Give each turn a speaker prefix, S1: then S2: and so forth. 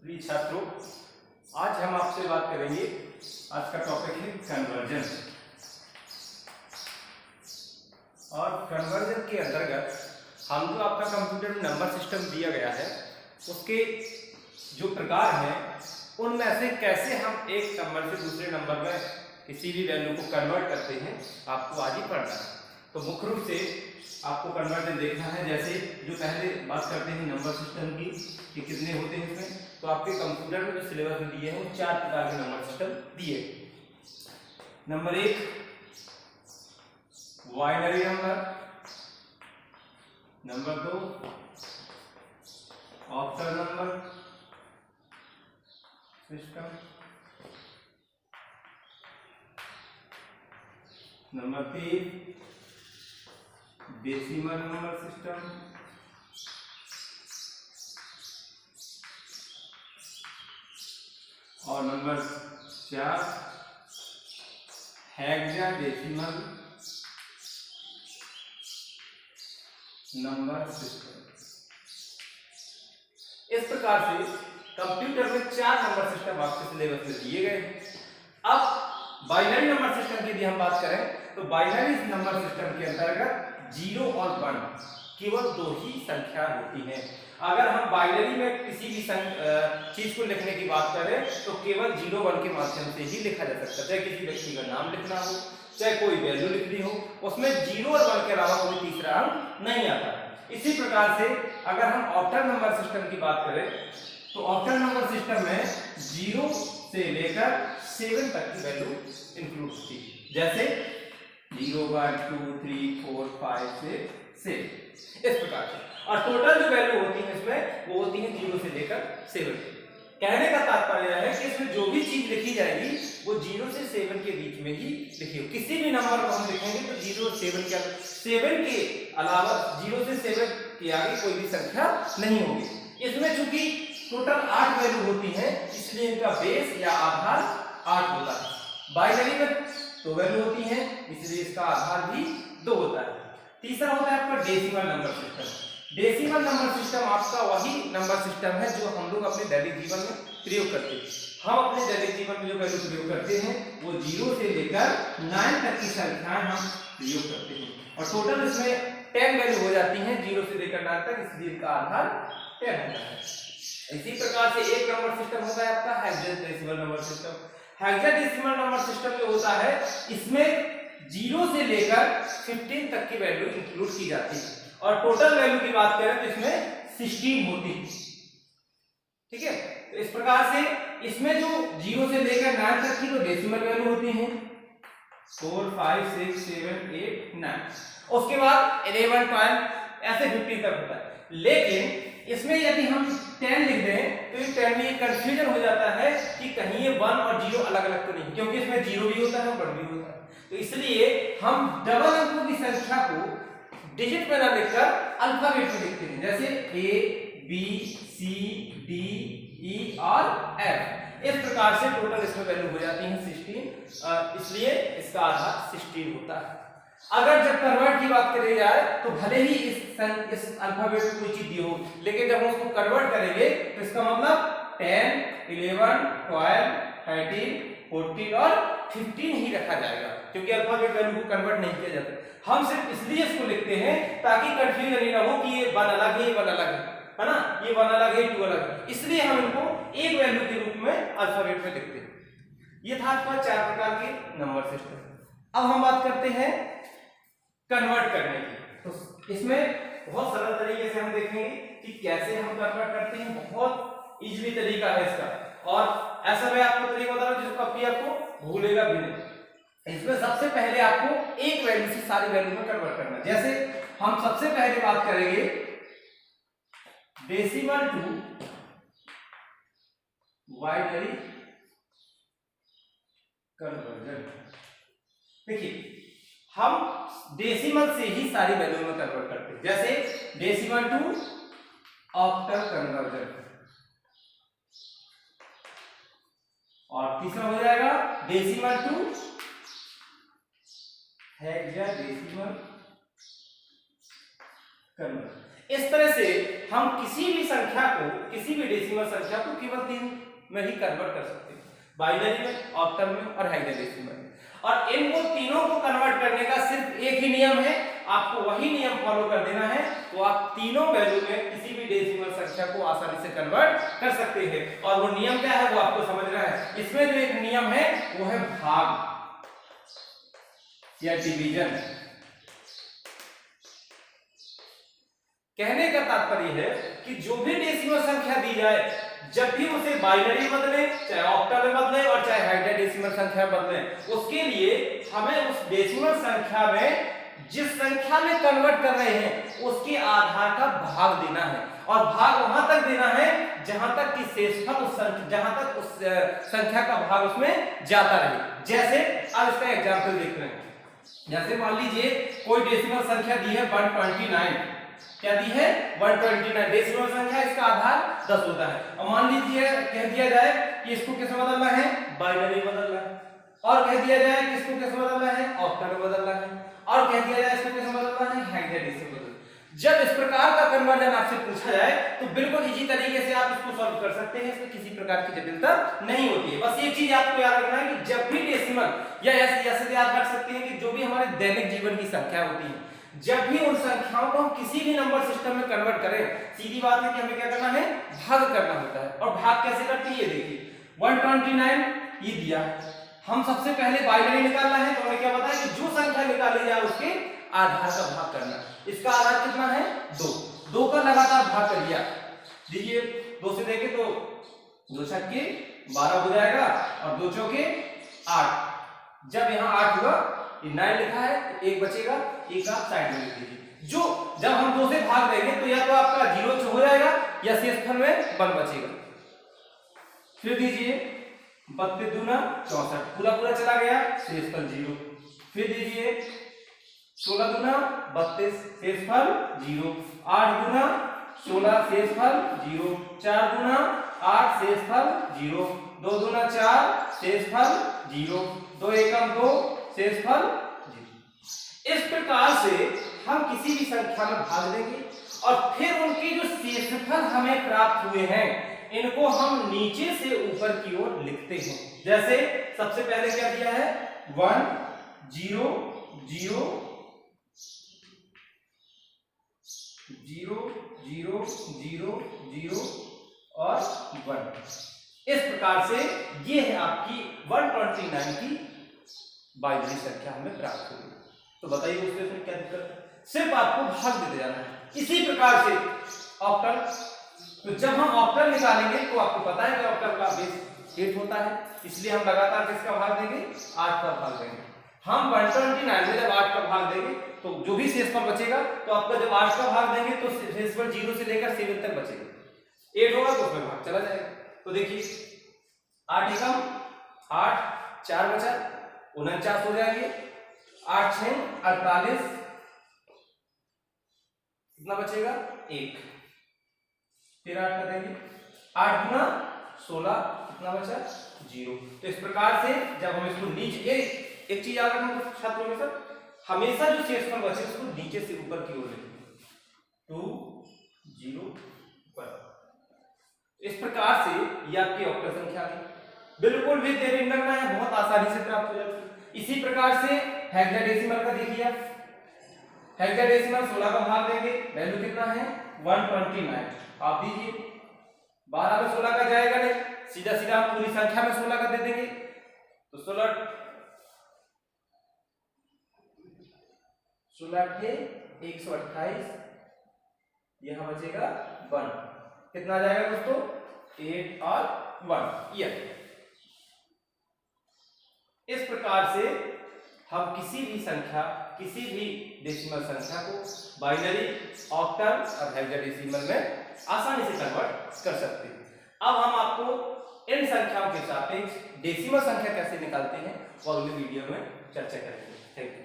S1: प्रिय छात्रों, आज हम आपसे बात करेंगे। आज का टॉपिक है कन्वर्जन। और कन्वर्जन के अंतर्गत हम जो आपका कंप्यूटर में नंबर सिस्टम दिया गया है उसके जो प्रकार हैं उनमें से कैसे हम एक नंबर से दूसरे नंबर में किसी भी वैल्यू को कन्वर्ट करते हैं आपको आज ही पढ़ना है। तो मुख्य रूप से आपको कन्वर्जन देखना है। जैसे जो पहले बात करते हैं नंबर सिस्टम की कि कितने होते हैं इसमें, तो आपके कंप्यूटर में जो सिलेबस में दिए हैं वो 4 प्रकार के नंबर सिस्टम दिए। Number 1 binary number, number 2 octal number system, number 3 decimal number system, और नंबर 4 हेक्साडेसिमल नंबर सिस्टम। इस प्रकार से कंप्यूटर में 4 नंबर सिस्टम आपके सिलेबस में दिए गए। अब बाइनरी नंबर सिस्टम की यदि हम बात करें तो बाइनरी नंबर सिस्टम के अंतर्गत 0 और 1 केवल 2 ही संख्या होती हैं। अगर हम बाइनरी में किसी भी चीज को लिखने की बात करें तो केवल 0 1 के माध्यम से ही लिखा जा सकता है। चाहे किसी व्यक्ति का नाम लिखना हो, चाहे कोई वैल्यू लिखनी हो, उसमें 0 और 1 के अलावा कोई तीसरा अंक नहीं आता। इसी प्रकार से अगर हम ऑक्टल नंबर सिस्टम की बात करें तो ऑक्टल नंबर सिस्टम में 0 से लेकर 7 तक की वैल्यू इंक्लूड होती है। जैसे 0 1 2 3 4 5 6 7 इस प्रकार से। और टोटल जो वैल्यू होती है इसमें वो होती है 0 से लेकर 7। कहने का तात्पर्य है कि इसमें जो भी चीज लिखी जाएगी वो 0 से 7 के बीच में ही लिखी हो। किसी भी नंबर को हम लिखेंगे तो 0 7 के अलावा 0 से 7 के आगे कोई भी संख्या नहीं होगी। इसमें चूंकि टोटल 8 वैल्यू होती है इसलिए इनका बेस या आधार 8 होता है। बाइनरी में 2 वैल्यू होती है इसलिए इसका आधार भी 2 होता है। तीसरा होता है आपका decimal number system. Decimal number system आपका वही नंबर सिस्टम है जो हम लोग अपने दैनिक जीवन में प्रयोग करते हैं। हम अपने दैनिक जीवन में जो वैल्यू प्रयोग करते हैं वो 0 से लेकर 9 तक की संख्याएं हम प्रयोग करते हैं। और टोटल इसमें 10 वैल्यू हो जाती हैं 0 से लेकर 9 तक, इसलिए इसका आधार 10 होता है। इसी प्रकार से एक नंबर सिस्टम होता है आपका hexadecimal number system. Hexadecimal number system जो होता है इसमें 0 से लेकर 15 तक की वैल्यू इंक्लूड की जाती है। और टोटल वैल्यू की बात करें तो इसमें 16 होती है। ठीक है, तो इस प्रकार से इसमें जो 0 से लेकर 9 तक की तो डेसिमल वैल्यू होती है 4 5 6 7 8 9। उसके बाद 11 12 ऐसे 15 तक होता है। लेकिन इसमें यदि हम 10 लिख दें तो इस 10 में कंफ्यूजन हो जाता है कि कहीं ये 1 और 0 अलग अलग तो नहीं, क्योंकि इसमें 0 भी होता है और 1 भी होता है। तो इसलिए हम डबल अंकों की संख्या को डिजिट में ना लिखकर अल्फाबेट में लिखते हैं। जैसे A B C D E और F। इस प्रकार से टोटल इसमें वैल्यू हो जाती है 16, इसलिए इसका आधार 16 होता है। अगर जब कन्वर्ट की बात करी जाए तो भले ही इस अल्फाबेट में कोई चीज दी हो, लेकिन जब हम उसको कन्वर्ट करेंगे तो इसका मतलब 10 11 12 13 14 और 15 ही रखा जाएगा, क्योंकि अल्फाबेट वैल्यू को कन्वर्ट नहीं किया जाता। हम सिर्फ इसलिए इसको लिखते हैं ताकि कंफ्यूजन ही ना हो कि ये 1 अलग है ये 1 अलग है ना, ये 1 अलग है 2 अलग है, इसलिए हम इनको एक वैल्यू के रूप में अल्फाबेट में लिखते हैं। ये था आपका 4 प्रकार के नंबर सिस्टम। अब हम बात करते हैं कन्वर्ट करने की। तो इसमें बहुत सरल तरीके से हम देखेंगे कि कैसे हम कन्वर्ट करते हैं। बहुत इजीली तरीका है इसका, और ऐसा मैं आपको तरीका बता रहा हूं जिसको कभी आपको भूलेगा भी नहीं। इसमें सबसे पहले आपको एक वैल्यू से सारी वैल्यू में कन्वर्ट करना है। जैसे हम सबसे पहले बात करेंगे डेसिमल टू बाइनरी कन्वर्जन। देखिए हम डेसिमल से ही सारी वैल्यू में कन्वर्ट करते हैं। जैसे डेसिमल टू ऑक्टल कन्वर्जन, और तीसरा हो जाएगा डेसिमल टू हेक्साडेसिमल कन्वर्जन। इस तरह से हम किसी भी संख्या को, किसी भी डेसिमल संख्या को केवल 3 में ही कन्वर्ट कर सकते हैं, बाइनरी में, ऑक्टल में और हेक्साडेसिमल में। और इनको तीनों को कन्वर्ट करने का सिर्फ एक ही नियम है, आपको वही नियम फॉलो कर देना है, तो आप तीनों वैल्यू में किसी भी डेसिमल संख्या को आसानी से कन्वर्ट कर सकते हैं। और वो नियम क्या है वो आपको समझना है। इसमें जो एक नियम है वो है भाग या डिवीजन। कहने का तात्पर्य है कि जो भी डेसिमल संख्या दी जाए, जब भी उसे बाइनरी बदले, चाहे ऑक्टल में बदले और चाहे हेक्साडेसिमल संख्या में बदले, उसके लिए हमें उस डेसिमल संख्या में जिस संख्या में कन्वर्ट कर रहे हैं उसके आधार का भाग देना है। और भाग वहां तक देना है जहां तक कि शेषफल जहां तक उस संख्या का भाग उसमें जाता रहे। जैसे अब इसका एग्जांपल देखते हैं। जैसे मान लीजिए कोई डेसिमल संख्या दी है 129, क्या दी है 129, डेसिमल संख्या, इसका आधार 10 होता है। और मान लीजिए कह दिया जाए कि इसको किस में बदलना है, बाइनरी बदलना है, और कह दिया जाए कि इसको किस में बदलना है, ऑक्टल में बदलना है, और कह दिया जाए इसको किस में बदलना है, हेक्साडेसिमल में। जब इस प्रकार का कन्वर्जन आपसे पूछा जाए तो बिल्कुल इजी तरीके से आप इसको सॉल्व कर सकते हैं, इसमें किसी प्रकार की जटिलता नहीं होती है। बस एक चीज आपको याद रखना है कि जब भी डेसिमल या ऐसे याद रख सकते हैं कि जो भी हमारे दैनिक जीवन की संख्या होती है, जब भी उन संख्याओं को हम किसी भी नंबर सिस्टम में कन्वर्ट करें, सीधी बात है कि हमें क्या करना है, भाग करना होता है। और भाग कैसे करते हैं ये देखिए, 129 ये दिया है, हम सबसे पहले बाइनरी निकालना है, तो हमें क्या पता है कि जो संख्या निकाली जाए उसके आधार का भाग करना। इसका आधार कितना है 2 का लगातार भाग कर दिया, देखिए 2 से देखें तो 2 छक्के 12 हो जाएगा और 2 चौके 8। जब यहाँ 8 हुआ, ये 9 लिखा है तो 1 बचेगा, 1 आप साइड में लिख दीजिए। जो जब हम 2 से भाग देंगे तो या तो आपका 0 हो जाएगा या शेषफल में 1 बचेगा। फिर दीजिए 32 दूना 64, पूरा चला गया, शेषफल 0। फिर दीजिए 16 दूना 32, शेषफल 0। 8 दूना 16, शेषफल 0। 4 दूना 8, शेषफल 0। 2 दूना 4, शेषफल 0। 2 एकम 2, शेषफल 0। इस प्रकार से हम किसी भी संख्या में भाग देंगे और फिर उनके जो शेषफल हमें प्राप्त हुए हैं इनको हम नीचे से ऊपर की ओर लिखते हैं। जैसे सबसे पहले क्या दिया है, 1 0 0 0 0 0 0 और 1। इस प्रकार से ये है आपकी 129 की बाइनरी संख्या हमें प्राप्त होगी। तो बताइए उसमें क्या दिक्कत है, सिर्फ आपको भाग देते जाना है। इसी प्रकार से ऑक्टल, तो जब हम ऑक्टल निकालेंगे तो आपको पता है कि ऑक्टल का बेस 8 होता है, इसलिए हम लगातार किसका भाग देंगे, 8 का भाग देंगे। हम 129 में जब 8 का भाग देंगे तो जो भी शेषफल बचेगा, तो आपका जब 8 का भाग देंगे तो शेषफल 0 से लेकर 7 तक बचेगा। 8 होगा तो उसमें भाग चला जाएगा। तो देखिए 8 एकम 8, 4 बचा, 49 हो जाएंगे, 8 6 48, कितना बचेगा 1। फिर 8 कर देंगे, 8 गुना 16, कितना बचा 0। तो इस प्रकार से जब हम इसको नीचे, एक चीज याद रखना छात्रों में सर, हमेशा जो शेषफल बचे उसको नीचे से ऊपर की ओर लिखें, 2 0 1। इस प्रकार से ये आपकी ऑक्टल संख्या है, बिल्कुल भी देरी नहीं करना है, बहुत आसानी से प्राप्त हो जाती है। इसी प्रकार से हेक्साडेसिमल का देखिए, हेक्साडेसिमल 16 का भाग देंगे, वैल्यू कितना है 129। आप दीजिए 12 में 16 का जाएगा नहीं, सीधा सीधा पूरी संख्या में 16 का दे देंगे, तो 16 के 128, यहां बचेगा 1, कितना आ जाएगा दोस्तों 8 और 1। ये इस प्रकार से हम किसी भी संख्या, किसी भी डेसिमल संख्या को बाइनरी, ऑक्टल और हेक्साडेसिमल में आसानी से कन्वर्ट कर सकते हैं। अब हम आपको इन संख्याओं के सापेक्ष डेसिमल संख्या कैसे निकालते हैं वो अगले वीडियो में चर्चा करेंगे। Thank you.